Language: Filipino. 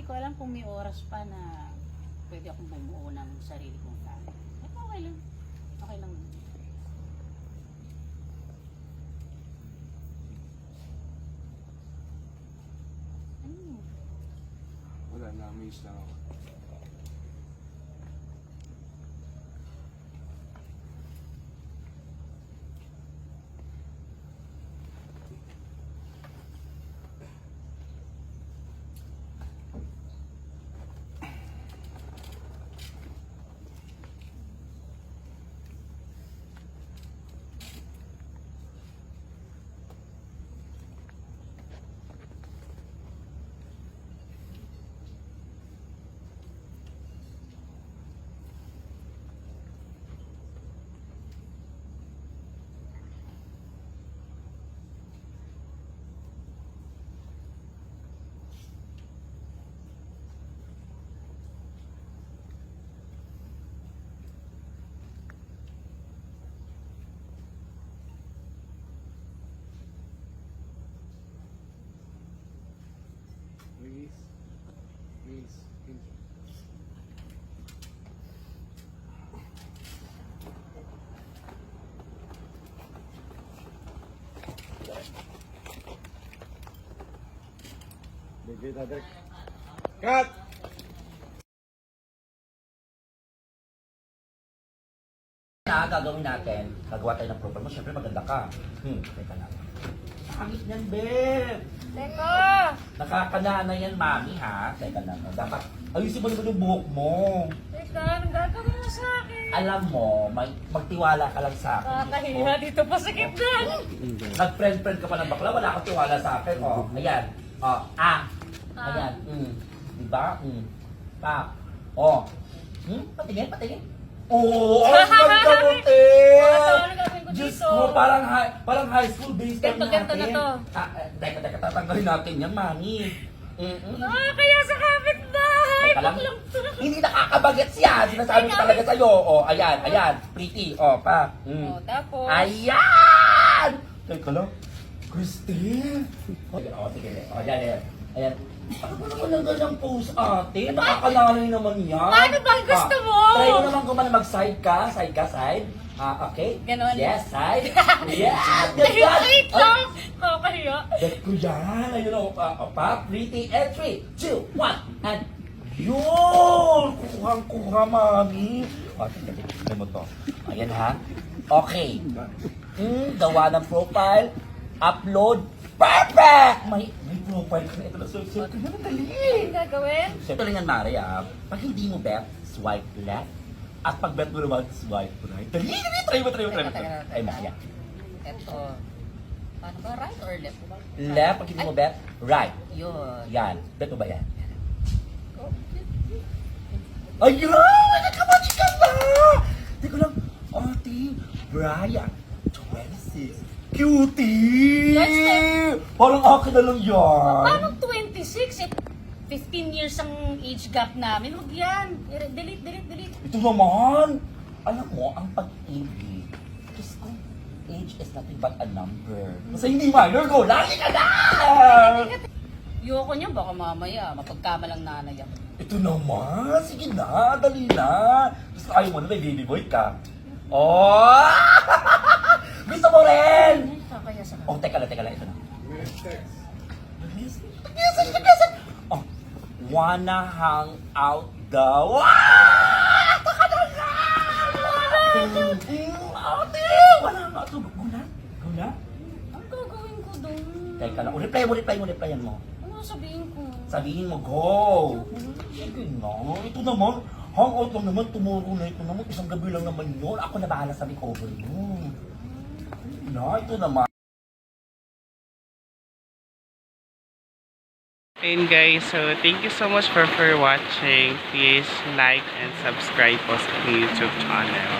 ko alam kung may oras pa na pwede akong bumuo ng sarili kong family. Eh, okay lang. Okay lang. Ano? Wala na, miss lang ako. Miss. Bigay dadak. Cut! Na gagawin natin, gagawa tayo ng profile mo, syempre maganda ka. Teka lang. Pangit niyan, babe. Teka! Nakakana na yan, mami, ha? Teka lang. Dapat, ayusin mo naman yung buhok mo. Teka, anong gagawin mo sa akin? Alam mo, magtiwala ka lang sa akin. Kakahiya dito pa sa gitna. Nag-friend-friend ka pa ng bakla, wala kang tiwala sa akin. Oh, ayan. Oh, ayan. Diba? Pa. Oh. Patingin. Oh, ang ganda mo, te! Ano gagawin ko Diyos dito? ko, parang high school based time Ganto natin. na to. Teka, tatanggalin natin yan, mami. Kaya sa kapitbahay. Teka lang. Baklang to. Hindi nakakabagets yan. Sinasabi ko talaga sa'yo. Oh, ayan. Pretty. Oh, pa. Oh, tapos. Ayan! Teka lang. Christine! Oh, sige. Oh, ayan. Ano ba naman ang ganyang pose, ate? Nakakananay naman yan. Paano ba gusto mo? Try mo naman kung mag-side ka. Okay? Ganon. Yes, side. Yes! Wait lang. Kakahiya. Bet ko yan. Ayun o. Pa, pretty. And 3, 2, 1. And yun! Kuhang-kuha, mami. Tignan mo to. Ayan, ha? Okay. Gawa ng profile. Upload. Perfect! May profile ka na. Ito na, swipe ka na. Dali. Ano gagawin? Ito lang yan, Mari, Pag hindi mo bet, swipe left. At pag bet mo naman, swipe right. Dali. Try mo. Teka. Ay, Maya. Ito. Paano ba? Right or left? Left, pag hindi mo bet, right. Yun. Yan. Bet mo ba yan? Ayun! Nagkamatch ka na! Hindi ko lang, ate, Brian, 26. Cutie! Parang akin na lang yan. Paano 26? 15 years ang age gap namin. Huwag yan. Delete. Ito naman. Alam mo, ang pag-ibig, Diyos ko, age is nothing but a number. Kasi hindi minor ko, lagi ka na! Yoko niya, baka mamaya, mapagkamalang nanay ako. Ito naman, sige na, dali na. Gusto ayaw mo na may baby boy ka. Oh! Gusto mo rin! Kakaya sa Oh, teka lang, ito na. Text. Nag-message. Oh, wanna hang out daw. Ah! Taka na lang! Ate! Wanna hang out daw. Go na? Ang gagawin ko doon? Teka lang. Replyan mo. Ano sabihin ko? Sabihin mo, go! Sige na. Ito naman, hang out lang naman. Tomorrow na ito naman. Isang gabi lang naman yun. Ako na bahala sa recovery mo. Na, ito naman. And guys, so thank you so much for watching. Please like and subscribe po sa aking YouTube channel.